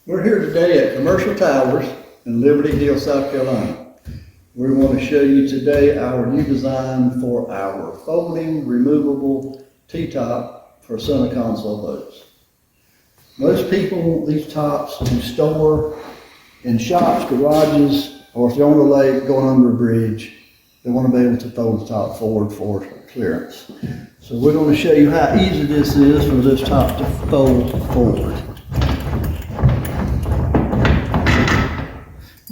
We're here today at Commercial Towers in Liberty Hill, South Carolina. We want to show you today our new design for our folding, removable T-top for center console boats. Most people want these tops to store in shops, garages, or if they're on the lake going under a bridge, they want to be able to fold the top forward for clearance. So we're going to show you how easy this is for this top to fold forward.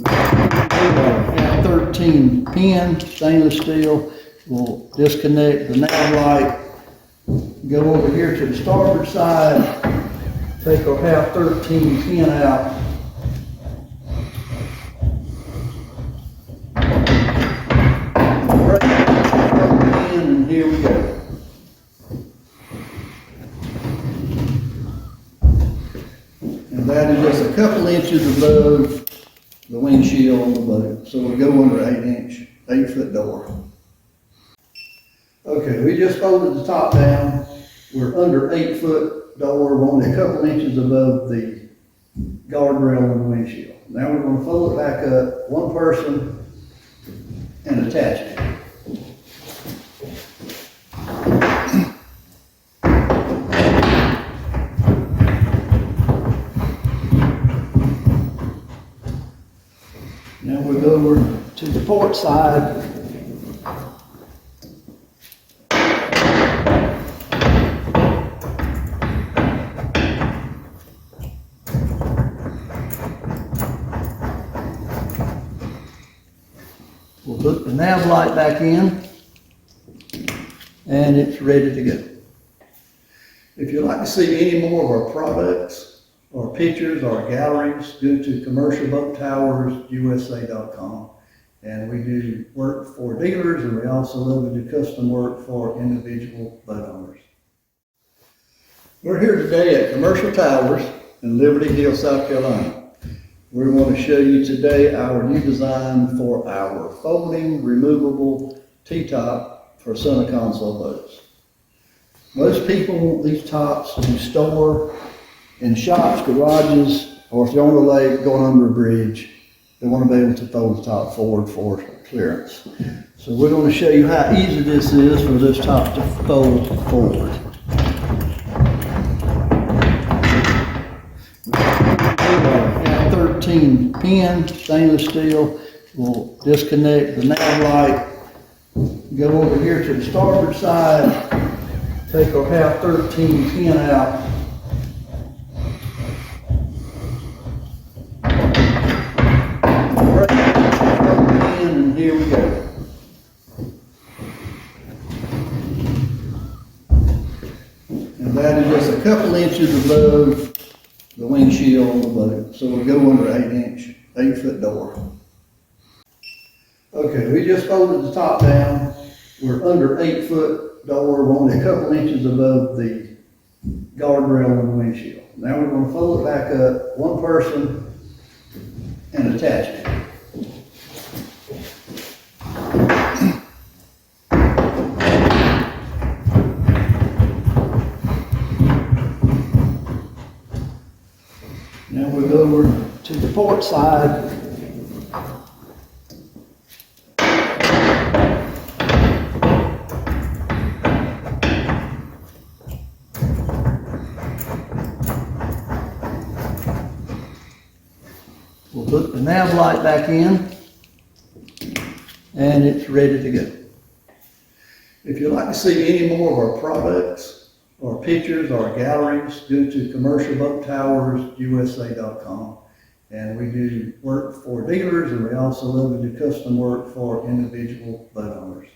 Have 13 pin stainless steel. We'll disconnect the nav light, go over here to the starboard side, take our half 13 pin out, break the pin, and here we go. And that is just a couple inches above the windshield on the boat. So we'll go under 8 foot door. Okay, we just folded the top down. We're under 8 foot door. We're only a couple inches above the guardrail on the windshield. Now we're going to fold it back up, one person, and attach it. Now we'll go over to the port side. We'll put the nav light back in, and it's ready to go. If you'd like to see any more of our products, or pictures, or galleries, go to commercialboattowersusa.com. And we do work for dealers, and we also love to do custom work for individual boat owners. We're here today at Commercial Towers in Liberty Hill, South Carolina. We want to show you today our new design for our folding, removable T-top for center console boats. Most people want these tops to store in shops, garages, or if they're on the lake going under a bridge, they want to be able to fold the top forward for clearance. So we're going to show you how easy this is for this top to fold forward. Have 13 pin stainless steel. We'll disconnect the nav light, go over here to the starboard side, take our half 13 pin out, and here we go. And that is just a couple inches above the windshield on the boat. So we'll go under 8 foot door. Okay, we just folded the top down. We're under 8 foot door. We're only a couple inches above the guardrail on the windshield. Now we're going to fold it back up, one person, and attach it. Now we'll go over to the port side. We'll put the nav light back in, and it's ready to go. If you'd like to see any more of our products, or pictures, or galleries, go to commercialboattowersusa.com. And we do work for dealers, and we also love to do custom work for individual boat owners.